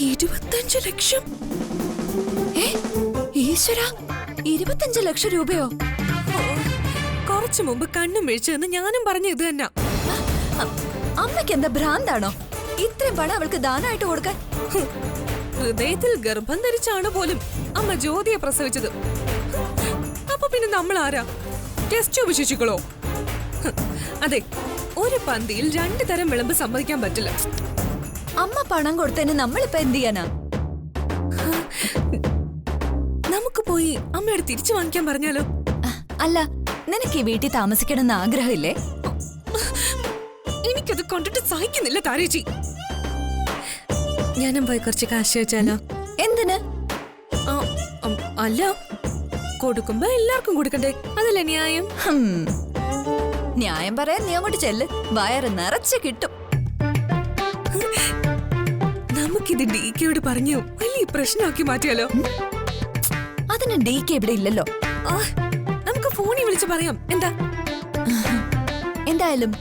25 ലക്ഷം. ഈശ്വര, 25 ലക്ഷം രൂപയോ? കുറച്ചു മുമ്പ് കണ്ണും വീഴ്ചയെന്ന് ഞാനും പറഞ്ഞു ഇത് തന്നെ. അമ്മയ്ക്ക് എന്താ ഭ്രാന്താണോ ഇത്രയും പണം അവൾക്ക് ദാനമായിട്ട് കൊടുക്കാൻ? ഹൃദയത്തിൽ ഗർഭം ധരിച്ചാണ് പോലും അമ്മ ജ്യോതിയെ പ്രസവിച്ചത്. അപ്പൊ പിന്നെ നമ്മൾ ആരാ? ടെസ്റ്റ് വിശേഷിക്കളോ? അതെ, ഒരു പന്തിയിൽ 2 തരം വിളമ്പ് സമ്മതിക്കാൻ പറ്റില്ല. അമ്മ പണം കൊടുത്തതിന് നമ്മളിപ്പോ എന്ത് ചെയ്യാനാ? നമുക്ക് പോയി അമ്മയോട് തിരിച്ചു വാങ്ങിക്കാൻ പറഞ്ഞാലോ? അല്ല, നിനക്ക് ഈ വീട്ടിൽ താമസിക്കണമെന്ന് ആഗ്രഹമില്ലേ? എനിക്കത് കണ്ടിട്ട് സഹിക്കുന്നില്ല താരേച്ചി. ഞാനും പോയി കുറച്ച് കാശ് വെച്ചാലോ? എന്തിന്? അല്ല, കൊടുക്കുമ്പോ എല്ലാവർക്കും കൊടുക്കണ്ടേ, അതല്ലേ ന്യായം? ന്യായം പറയാൻ നീ അങ്ങോട്ട് ചെല്ല്, വയറ് നിറച്ച് കിട്ടും. നമുക്കിത് DKയോട് പറഞ്ഞു വലിയ പ്രശ്നമാക്കി മാറ്റിയാലോ? അതിന് DK ഇവിടെ ഇല്ലല്ലോ. നമുക്ക് ഫോണിൽ വിളിച്ച് പറയാം. എന്താ? എന്തായാലും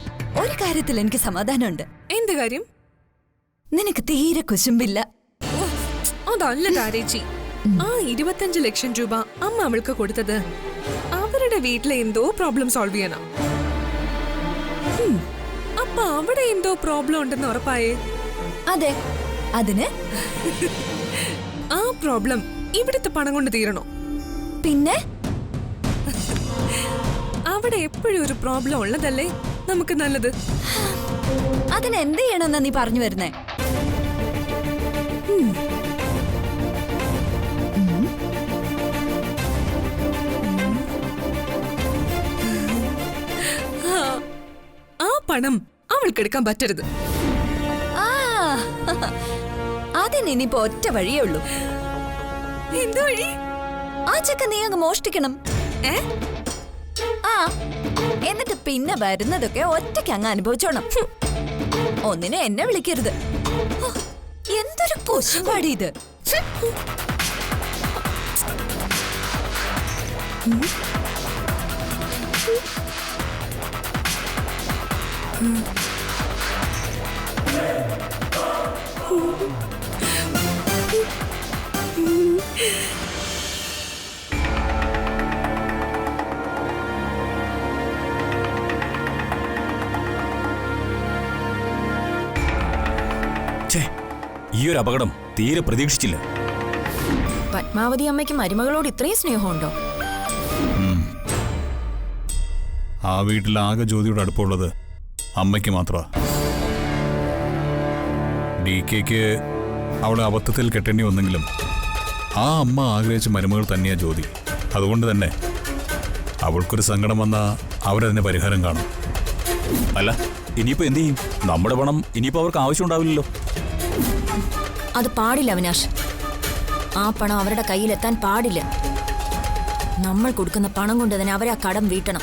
ഒരു കാര്യത്തിൽ എനിക്ക് സമാധാനമുണ്ട്. എന്ത് കാര്യം? നിനക്ക് തീരെ കുശുമ്പില്ല. അതല്ല താരേച്ചി, ആ 25 ലക്ഷം രൂപ അമ്മ അവൾക്ക് കൊടുത്തത് അവരുടെ വീട്ടിലെ എന്തോ പ്രോബ്ലം സോൾവ് ചെയ്യാനാ. അപ്പൊ അവിടെ എന്തോ പ്രോബ്ലം ഉണ്ടെന്ന് ഉറപ്പായേ? അതെ, അതിന് ആ പ്രോബ്ലം ഇവിടുത്തെ പണം കൊണ്ട് തീരണോ? പിന്നെ അവിടെ എപ്പോഴും ഒരു പ്രോബ്ലം ഉള്ളതല്ലേ നമുക്ക് നല്ലത്. അതിന് എന്ത് ചെയ്യണമെന്നാ നീ പറഞ്ഞു വരുന്നേ? ആ പണം അവൾക്കെടുക്കാൻ പറ്റരുത്. അതിനിപ്പോ ഒറ്റ വഴിയേ ഉള്ളൂ. എന്ത് വഴി? ആ ചെക്ക നീ അങ്ങ് മോഷ്ടിക്കണം. എന്നിട്ട് പിന്നെ വരുന്നതൊക്കെ ഒറ്റയ്ക്ക് അങ്ങ് അനുഭവിച്ചോണം. ഒന്നിനെ എന്നെ വിളിക്കരുത്. എന്തൊരു കൊശുപാടി ഇത്. ഈ ഒരു അപകടം തീരെ പ്രതീക്ഷിച്ചില്ല. പത്മാവതി അമ്മയ്ക്ക് മരുമകളോട് ഇത്രയും സ്നേഹമുണ്ടോ? ആ വീട്ടിൽ ആകെ ജ്യോതിയുടെ അടുപ്പമുള്ളത് അമ്മയ്ക്ക് മാത്രമാണ്. DKക്ക് അവളെ അബദ്ധത്തിൽ കെട്ടേണ്ടി വന്നെങ്കിലും ആ അമ്മ ആഗ്രഹിച്ച മരുമകൾ തന്നെയാ ജ്യോതി. അതുകൊണ്ട് തന്നെ അവൾക്കൊരു സങ്കടം വന്നാൽ അവരതിന് പരിഹാരം കാണും. അല്ല, ഇനിയിപ്പോ എന്ത് ചെയ്യും? നമ്മുടെ പണം ഇനിയിപ്പോ അവർക്ക് ആവശ്യമുണ്ടാവില്ലല്ലോ. അത് പാടില്ല അവിനാഷ്. ആ പണം അവരുടെ കയ്യിലെത്താൻ പാടില്ല. നമ്മൾ കൊടുക്കുന്ന പണം കൊണ്ട് തന്നെ അവരെ ആ കടം വീട്ടണം.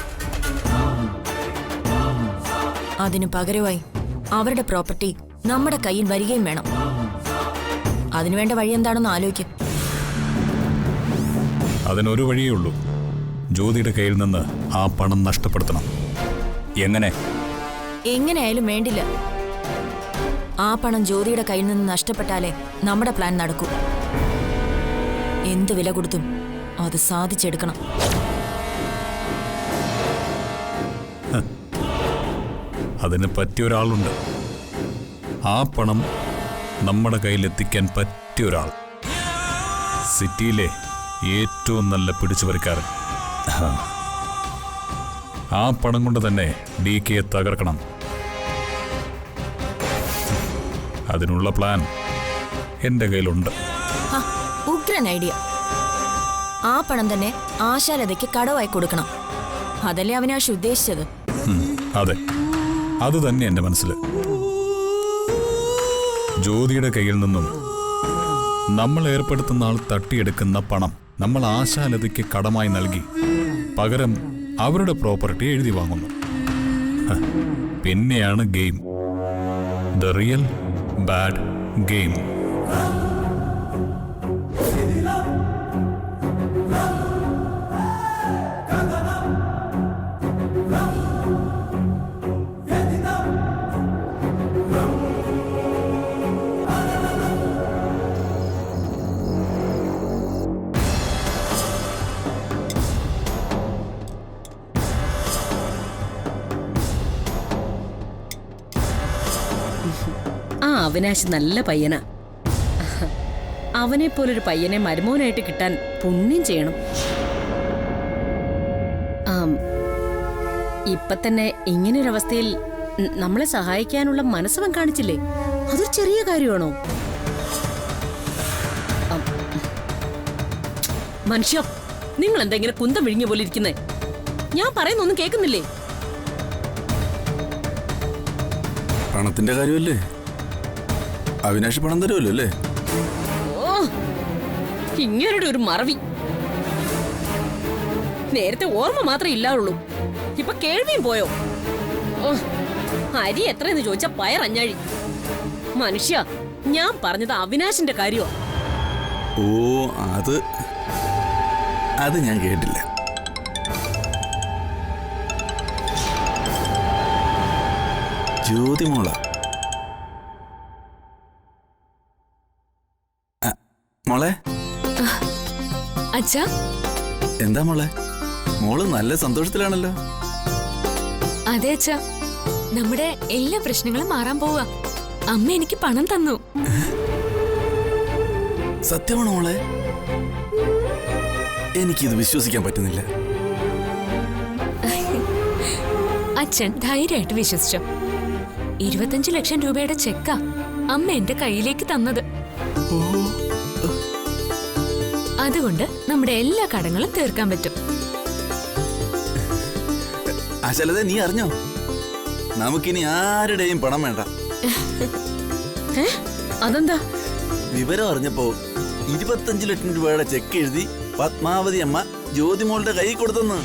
അതിനു പകരമായി അവരുടെ പ്രോപ്പർട്ടി നമ്മുടെ കയ്യിൽ വരികയും വേണം. അതിനുവേണ്ട വഴി എന്താണെന്ന് ആലോചിക്കും. അതിനൊരു വഴിയേ ഉള്ളൂ. ജ്യോതിയുടെ കയ്യിൽ നിന്ന് ആ പണം നഷ്ടപ്പെടുത്തണം. എങ്ങനെ? എങ്ങനെയായാലും വേണ്ടില്ല. ആ പണം ജ്യോതിയുടെ കയ്യിൽ നിന്ന് നഷ്ടപ്പെട്ടാലേ നമ്മുടെ പ്ലാൻ നടക്കൂ. എന്ത് വില കൊടുത്തും അത് സാധിച്ചെടുക്കണം. അതിന് പറ്റിയൊരാളുണ്ട്. ആ പണം നമ്മുടെ കയ്യിലെത്തിക്കാൻ പറ്റിയൊരാൾ. സിറ്റിയിലെ ഏറ്റവും നല്ല പിടിച്ചുപറിക്കാരൻ. ആ പണം കൊണ്ട് തന്നെ DKയെ തകർക്കണം. അതിനുള്ള പ്ലാൻ എന്റെ കയ്യിലുണ്ട്. ഉഗ്രൻ ഐഡിയ. ആ പണം തന്നെ ആശാലതയ്ക്ക് കടവായി കൊടുക്കണം. അതല്ലേ അവിനാശ് ഉദ്ദേശിച്ചത്? അതെ, അത് തന്നെ എന്റെ മനസ്സിൽ. ജ്യോതിയുടെ കയ്യിൽ നിന്നും നമ്മൾ ഏർപ്പെടുത്തുന്ന ആൾ തട്ടിയെടുക്കുന്ന പണം നമ്മൾ ആശാലതയ്ക്ക് കടമായി നൽകി പകരം അവരുടെ പ്രോപ്പർട്ടി എഴുതി വാങ്ങുന്നു. പിന്നെയാണ് game. The real bad game. Avinash നല്ല പയ്യനാ. അവനെ പോലൊരു പയ്യനെ മരുമോനായിട്ട് കിട്ടാൻ പുണ്യം ചെയ്യണം. ഇപ്പൊ തന്നെ ഇങ്ങനൊരവസ്ഥയിൽ നമ്മളെ സഹായിക്കാനുള്ള മനസ്സവൻ കാണിച്ചില്ലേ? അതൊരു ചെറിയ കാര്യമാണോ? മനുഷ്യ, നിങ്ങൾ എന്തെങ്കിലും കുന്തം വിഴിഞ്ഞ പോലെ ഇരിക്കുന്നേ? ഞാൻ പറയുന്നൊന്നും കേൾക്കുന്നില്ലേ? പണത്തിന്റെ കാര്യമല്ലേ? അവിനാശ് പണം തരുമല്ലോ അല്ലേ? ഓ, ഇങ്ങനൊരു ഒരു മറവി. നേരത്തെ ഓർമ്മ മാത്രമേ ഇല്ലാറുള്ളൂ, ഇപ്പൊ കേൾവിയും പോയോ? ഓ, അരി എത്രയെന്ന് ചോദിച്ചാ പയറഞ്ഞാഴി. മനുഷ്യ, ഞാൻ പറഞ്ഞത് അവിനാശിന്റെ കാര്യമോ? ഓ, അത് ഞാൻ കേട്ടില്ല. ജ്യോതിമോള മോളെ. അച്ഛാ, എന്താ മോളെ? മോള് നല്ല സന്തോഷത്തിലാണല്ലോ. അതെ അച്ഛാ, നമ്മുടെ എല്ലാ പ്രശ്നങ്ങളും മാറാൻ പോവാ. അമ്മ എനിക്ക് പണം തന്നു. സത്യമാണോ മോളെ? എനിക്കിത് വിശ്വസിക്കാൻ പറ്റുന്നില്ല. അച്ഛൻ ധൈര്യമായിട്ട് വിശ്വസിച്ചോ. 25 ലക്ഷം രൂപയുടെ ചെക്കാ അമ്മ എന്റെ കയ്യിലേക്ക് തന്നത്. അതുകൊണ്ട് നമ്മുടെ എല്ലാ കടങ്ങളും തീർക്കാൻ പറ്റും. ആശാലത, നീ അറിഞ്ഞോ? നമുക്കിനി ആരുടെയും പണം വേണ്ട. അതെന്താ? വിവരം അറിഞ്ഞപ്പോ 25 ലക്ഷം രൂപയുടെ ചെക്ക് എഴുതി പത്മാവതി അമ്മ ജ്യോതിമോളുടെ കൈ കൊടുത്തെന്ന്.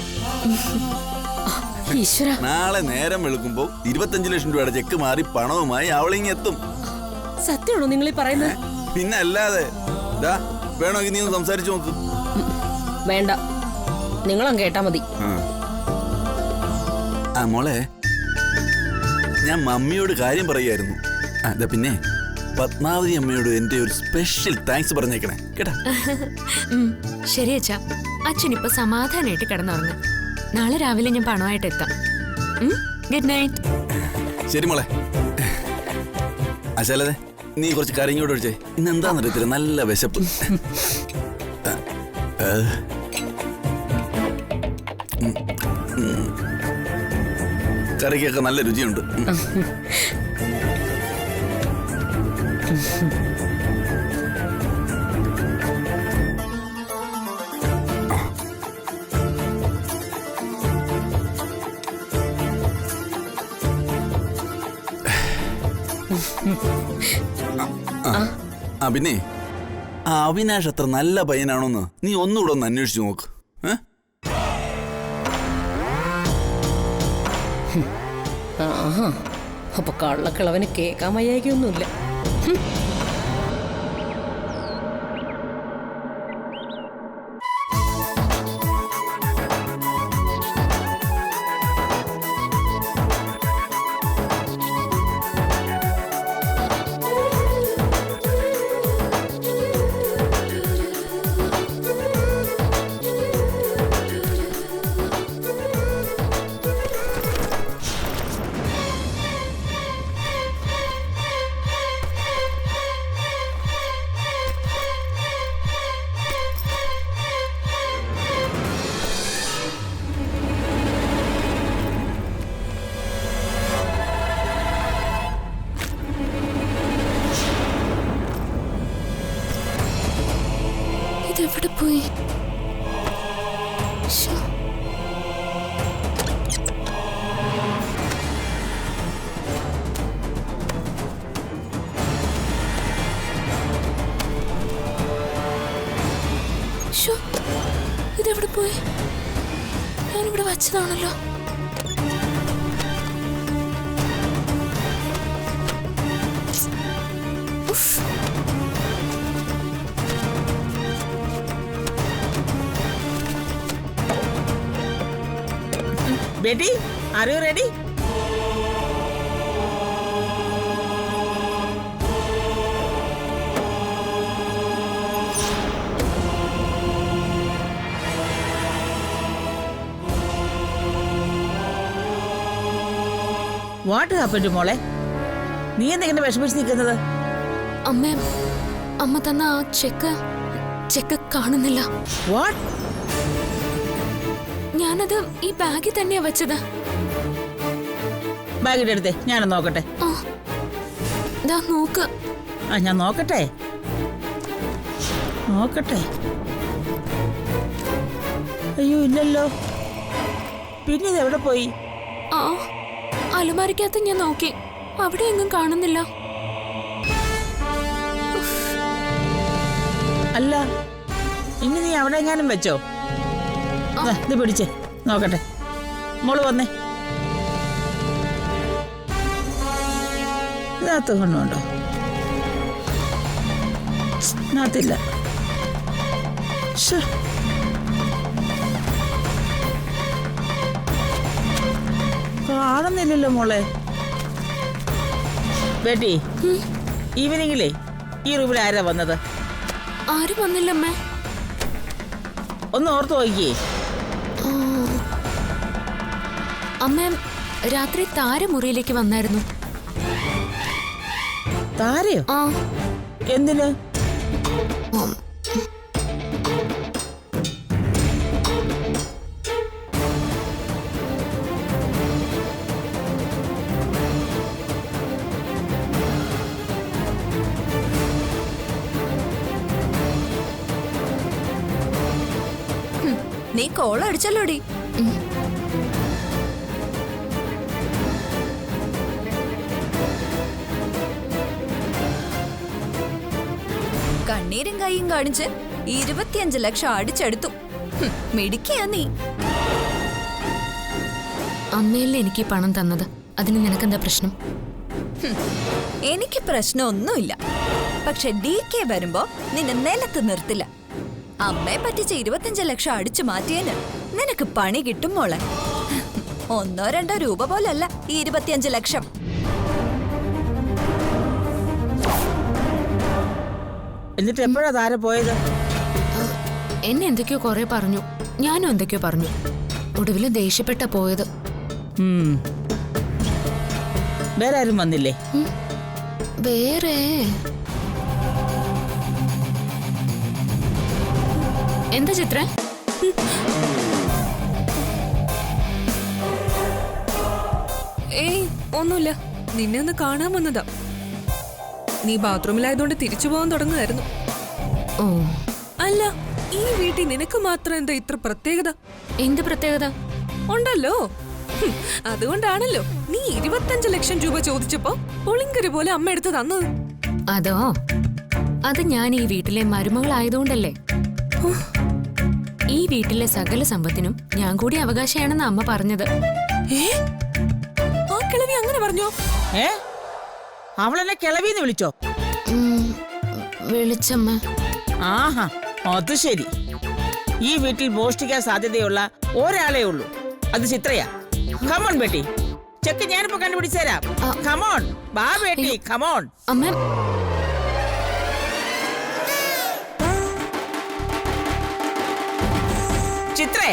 നാളെ നേരം വെളുക്കുമ്പോ 25 ലക്ഷം രൂപയുടെ ചെക്ക് മാറി പണവുമായി അവളിങ്ങി എത്തും. സത്യമാണോ നിങ്ങൾ ഈ പറയുന്നത്? പിന്നെ അല്ലാതെ. വേണമെങ്കിൽ നീ ഒന്ന് സംസാരിച്ചു നോക്ക്. വേണ്ട, നിങ്ങളും കേട്ടാ മതി. ആ മോളെ, ഞാൻ മമ്മിയോട് കാര്യം പറയായിരുന്നു. അതാ പിന്നെ പത്മാവതി അമ്മയോട് എന്റെ ഒരു സ്പെഷ്യൽ താങ്ക്സ് പറഞ്ഞേക്കണേ കേട്ടാ. ശരി അച്ഛാ, അച്ഛൻ ഇപ്പൊ സമാധാനമായിട്ട് കിടന്നുറങ്ങും. നാളെ രാവിലെ ഞാൻ പണമായിട്ട് എത്താം. Good night. ശരി മോളെ. അശാലതെ, നീ കുറച്ച് കരഞ്ഞോട് ഒഴിച്ചേ. ഇന്ന് എന്താന്നറിയത്തില്ല, നല്ല വിശപ്പ്. കറിക്കൊക്കെ നല്ല രുചിയുണ്ട്. പിന്നെ ആ അവിനാഷ് അത്ര നല്ല പയ്യനാണോന്ന് നീ ഒന്നുകൂടെ ഒന്ന് അന്വേഷിച്ചു നോക്ക്. അപ്പൊ കള്ളക്കിളവന് കേൾക്കാൻ വയ്യായിക്കൊന്നുമില്ല. എവിടെ പോയി? ഇതെവിടെ പോയി? ഞാനിവിടെ വച്ചതാണല്ലോ. Betty, are you ready? What happened to മോളെ? നീ എന്തെങ്കിലും വിഷമിച്ച് നിൽക്കുന്നത്? അമ്മ അമ്മ തന്ന ആ ചെക്ക് കാണുന്നില്ല. വാട്ട്? ഞാനത് ഈ ബാഗിൽ തന്നെയാ വെച്ചത്. ബാഗിന്റെ അടുത്തേ ഞാനൊന്ന് നോക്കട്ടെ. ആ, ദാ നോക്ക്. ആ ഞാൻ നോക്കട്ടെ. അയ്യോ ഇല്ലല്ലോ. പിന്നെ ഇത് എവിടെ പോയി? ആ അലമാരിക്കകത്ത് ഞാൻ നോക്കി, അവിടെ എങ്ങും കാണുന്നില്ല. അല്ല, ഇനി നീ അവിടെ എങ്ങാനും വെച്ചോ? ദാ, ഇത് പിടിച്ചേ നോക്കട്ടെ. മോള് വന്നേ. ഇതിനകത്ത് കൊണ്ടുണ്ടോ? ഇതിനകത്തില്ല. ശ്ശേ. കാണുന്നില്ലല്ലോ മോളെ. ബേട്ടി, ഈവനിങ്ങിലേ ഈ റൂമിൽ ആരാ വന്നത്? ആരും വന്നില്ലമ്മേ. ഒന്ന് ഓർത്ത് നോക്കിയേ. അമ്മ രാത്രി താര മുറിയിലേക്ക് വന്നായിരുന്നു. താരയോ? ആ എന്തിന്? ഉം. നീ കോൾ അടിച്ചല്ലോടി. കണ്ണീരും കൈയും കാണിച്ച് 25 ലക്ഷം അടിച്ചെടുത്തു. മിടിക്കാ നീ. അമ്മയല്ലേ എനിക്ക് പണം തന്നത്, അതിന് നിനക്കെന്താ പ്രശ്നം? എനിക്ക് പ്രശ്നമൊന്നുമില്ല. പക്ഷെ DK വരുമ്പോ നിന്നെ നിലത്ത് നിർത്തില്ല. അമ്മയെ പറ്റിച്ച് 25 ലക്ഷം അടിച്ചു മാറ്റിയതിന് നിനക്ക് പണി കിട്ടും മോളെ. 1-2 രൂപ പോലല്ല ഈ 25 ലക്ഷം. എന്നിട്ട് എപ്പോഴാ താര പോയത്? എന്നെ എന്തൊക്കെയോ കുറെ പറഞ്ഞു, ഞാനും എന്തൊക്കെയോ പറഞ്ഞു. ഒടുവില് ദേഷ്യപ്പെട്ട പോയത്. വേറെ ആരും വന്നില്ലേ? വേറെ എന്താ ചിത്ര? ഏയ് ഒന്നുമില്ല, നിന്നെ ഒന്ന് കാണാൻ വന്നതാ. നീ ബാത്റൂമിലായതുകൊണ്ട് തിരിച്ചു പോകാൻ തുടങ്ങുമായിരുന്നു. ഓ അല്ല, ഈ വീട്ടിൽ നിനക്ക് മാത്രം എന്താ ഇത്ര പ്രത്യേകത? എന്ത് പ്രത്യേകത? ഉണ്ടല്ലോ. അതുകൊണ്ടാണല്ലോ നീ 25 ലക്ഷം രൂപ ചോദിച്ചപ്പോ പുളിങ്കര് പോലെ അമ്മ എടുത്ത് തന്നത്. അതോ, അത് ഞാൻ ഈ വീട്ടിലെ മരുമകളായതുകൊണ്ടല്ലേ. ഈ വീട്ടിലെ സകല സമ്പത്തിനും ഞാൻ കൂടി അവകാശമാണെന്ന് അമ്മ പറഞ്ഞത്. ആ കിളവി അങ്ങനെ പറഞ്ഞോ? അവളെന്നെ കിളവിന്ന് വിളിച്ചോ? വിളിച്ചമ്മ. ആഹാ, അത് ശരി. ഈ വീട്ടിൽ മോഷ്ടിക്കാൻ സാധ്യതയുള്ള ഒരാളേ ഉള്ളൂ, അത് ചിത്രയാ. കമോൺ ബേട്ടി, ചെക്ക് ഞാനിപ്പോ കണ്ടുപിടിച്ചു തരാം. കമോൺ ബാ ബേട്ടി, കമോൺ. അമ്മ ചിത്രേ,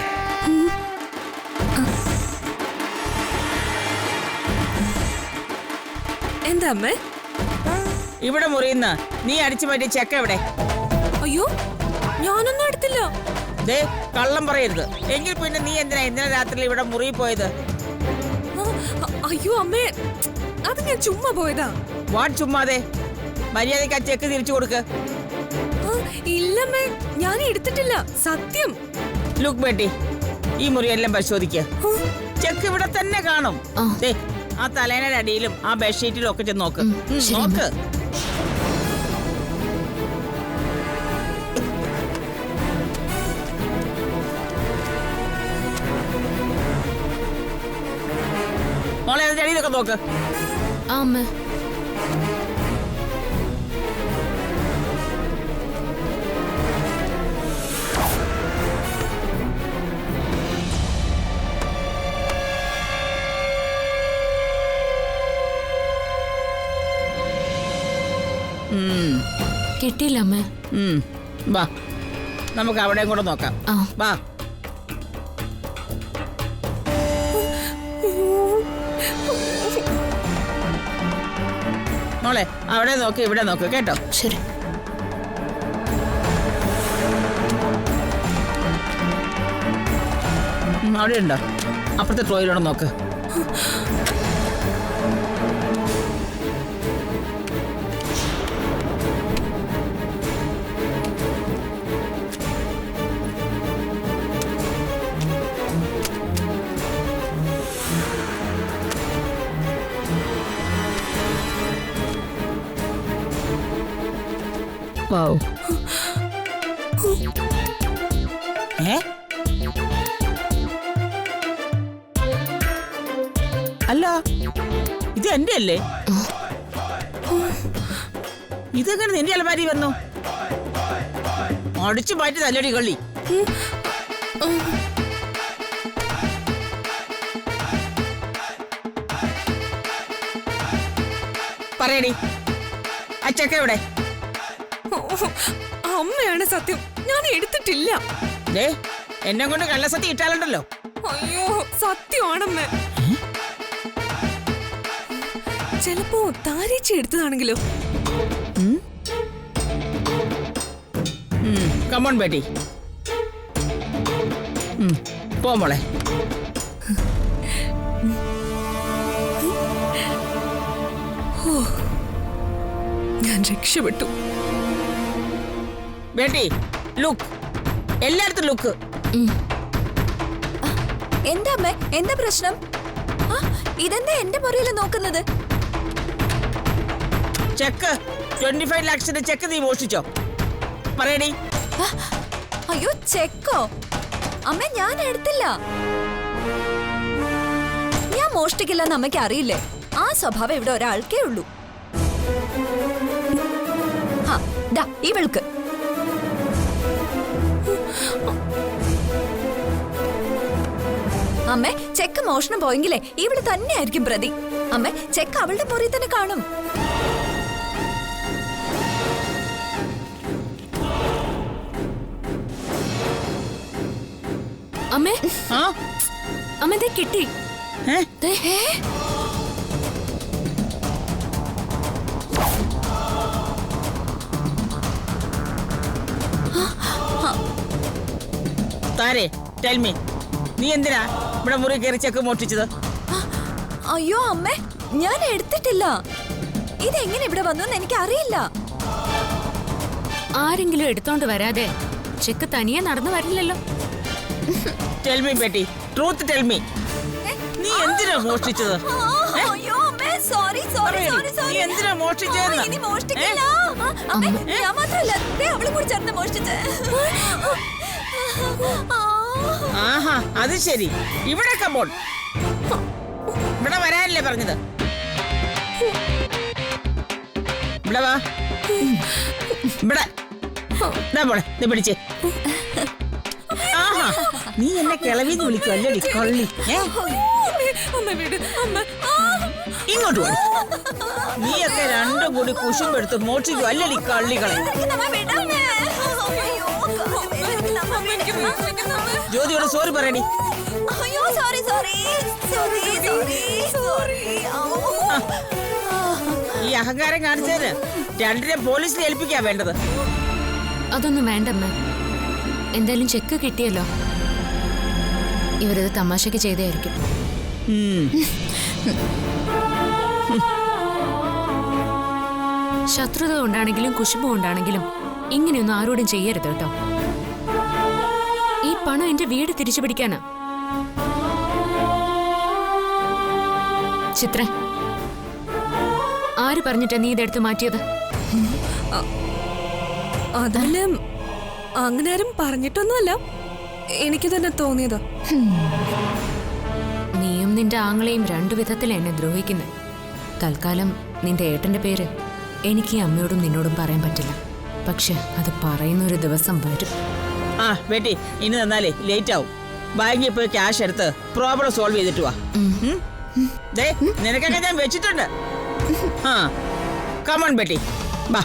എന്താ അമ്മേ? ഇവിടെ മുറിയുന്ന നീ അടിച്ചു മാറ്റിയ ചെക്ക എവിടെ? അയ്യോ, ഞാനൊന്നും എടുത്തില്ല. ദേ, കള്ളം പറയരുത്. എങ്കിൽ പിന്നെ നീ എന്തിനാ ഇന്നലെ രാത്രി ഇവിടെ മുറി പോയത്? അയ്യോ അമ്മേ, അത് ഞാൻ ചുമ്മാ പോയതാ. വാട്ട് ചുമ്മാതെ? മര്യാദയ്ക്ക് ആ ചെക്ക് തിരിച്ചു കൊടുക്ക്. ഇല്ലമ്മേ, ഞാൻ എടുത്തിട്ടില്ല, സത്യം. ലുക്ക് ബേട്ടി, ഈ മുറിയെല്ലാം പരിശോധിക്ക. ചെക്ക് ഇവിടെ തന്നെ കാണും. ദേ, ആ തലേനയുടെ അടിയിലും ആ ബെഡ്ഷീറ്റിലും ഒക്കെ ചെന്ന് നോക്ക്. നോക്ക്. മോളെ അതിന്റെ അടിയിലൊക്കെ നോക്ക്. അമ്മ കിട്ടിയില്ല അമ്മ. വാ, നമുക്ക് അവിടെയും കൂടെ നോക്കാം. വാ. മോളെ അവിടെ നോക്ക് ഇവിടെ നോക്ക് കേട്ടോ. ശരി. അവിടെ ഉണ്ടോ? അപ്പുറത്തെ ട്രോയിലോടെ നോക്ക്. വൗ. ഏ അല്ല ഇത് എന്റെ അല്ലേ? ഇതെങ്ങനെ നിന്റെ അലമാരി വന്നു? അടിച്ചു മാറ്റി തല്ലടി കള്ളി. പറയടി, ആ ചെക്ക എവിടെ? അമ്മയാണ് സത്യം, ഞാൻ എടുത്തിട്ടില്ല. ദേ എന്നെ കൊണ്ട് കള്ളസത്യം ഇട്ടാലുണ്ടല്ലോ. അയ്യോ സത്യമാണമ്മ. ചിലപ്പോ താരേച്ചി എടുത്തതാണെങ്കിലോ? കമോൺ ബേട്ടി, പോ മോളെ. ഞാൻ രക്ഷപ്പെട്ടു. ബേട്ടി ലുക്ക്, എല്ലായിടത്തും ലുക്ക്. എന്താ അമ്മേ, എന്താ പ്രശ്നം? ഇതെന്താ എന്റെ മുറിയിൽ നോക്കുന്നത്? ചെക്ക് 25 ലക്ഷത്തിന്റെ ചെക്ക് നീ മോഷിച്ചോ? പറയടി. അയ്യോ ചെക്കോ? അമ്മ ഞാൻ എടുത്തില്ല. ഞാൻ മോഷ്ടിക്കില്ലെന്ന് അമ്മയ്ക്ക് അറിയില്ലേ? ആ സ്വഭാവം ഇവിടെ ഒരാൾക്കേ ഉള്ളൂ. ഇവൾക്ക് അമ്മേ ചെക്ക് മോഷണം പോയെങ്കിലേ ഇവിടെ തന്നെയായിരിക്കും പ്രതി. അമ്മേ ചെക്ക് അവളുടെ മുറി തന്നെ കാണും. അമ്മേ ആ അമ്മ ദേ കിട്ടി. താരേ ടെൽ മീ, നീ എന്തിനാ ഇവിടെ മുറി കയറി ചെക്ക് മോഷ്ടിച്ചത്? അയ്യോ അമ്മേ ഞാൻ എടുത്തിട്ടില്ല. ഇതെങ്ങനെ ഇവിടെ വന്നു എനിക്ക് അറിയില്ല. ആരെങ്കിലും എടുത്തോണ്ട് വരാതെ ചെക്ക് തനിയെ നടന്നു വരില്ലല്ലോ. Tell me Beti, truth tell me, നീ എന്തിനാ മോഷ്ടിച്ചത്? അയ്യോ അമ്മേ സോറി സോറി സോറി സോറി. നീ എന്തിനാ മോഷ്ടിച്ചതെന്ന്? ഇനി മോഷ്ടിക്കില്ല. അമ്മേ ഞാൻ മാത്രമല്ല, അവളെ കൂടി ചേർന്ന് മോഷ്ടിച്ചേ. ആഹാ അത് ശരി. ഇവിടെ കമ്പോൺ, ഇവിടെ വരാനല്ലേ പറഞ്ഞത്? ഇവിടെ വാ, ഇവിടെ പോളെ, നീ പിടിച്ചേ. ആഹാ നീ എന്നെ കിളവിന്ന് വിളിക്കും അല്ലേ കള്ളി? ഇങ്ങോട്ട് പോ. നീയൊക്കെ രണ്ടും കൂടി കുശുമ്പെടുത്ത് മോഷിക്കും അല്ലടി കള്ളികളെ. ജ്യോതിയോട് സോറി പറയടി. അയ്യോ sorry sorry sorry sorry sorry. ഈ അഹങ്കാരം കാണിച്ചതിന് രണ്ടിനെ പോലീസിൽ ഏൽപ്പിക്കാ വേണ്ടത്. അതൊന്നും വേണ്ടമ്മ, എന്തായാലും ചെക്ക് കിട്ടിയല്ലോ. ഇവരത് തമാശക്ക് ചെയ്തായിരിക്കും. ശത്രുത കൊണ്ടാണെങ്കിലും കുശുമ്പ് കൊണ്ടാണെങ്കിലും ഇങ്ങനെയൊന്നും ആരോടും ചെയ്യരുത് കേട്ടോ. ഈ പണം എന്റെ വീട് തിരിച്ചു പിടിക്കാനാ. ചിത്ര, ആര് പറഞ്ഞിട്ടാ നീ ഇതെടുത്ത് മാറ്റിയത്? അതല്ല, അങ്ങനെ ആരും പറഞ്ഞിട്ടൊന്നുമല്ല, എനിക്ക് തന്നെ തോന്നിയതാ. നീയും നിന്റെ ആങ്ങളെയും രണ്ടു വിധത്തിൽ എന്നെ ദ്രോഹിക്കുന്നത്. തൽക്കാലം നിന്റെ ഏട്ടന്റെ പേര് എനിക്ക് ഈ അമ്മയോടും നിന്നോടും പറയാൻ പറ്റില്ല. പക്ഷെ അത് പറയുന്ന ഒരു ദിവസം വരും. ആ ബേട്ടി, ഇനി തന്നാലേ ലേറ്റ് ആവും. ബാങ്കിൽ പോയി ക്യാഷ് എടുത്ത് പ്രോബ്ലം സോൾവ് ചെയ്തിട്ട് വാ. നിനക്കൊക്കെ ഞാൻ വെച്ചിട്ടുണ്ട്. ആ കമോൺ ബേട്ടി, ബാ.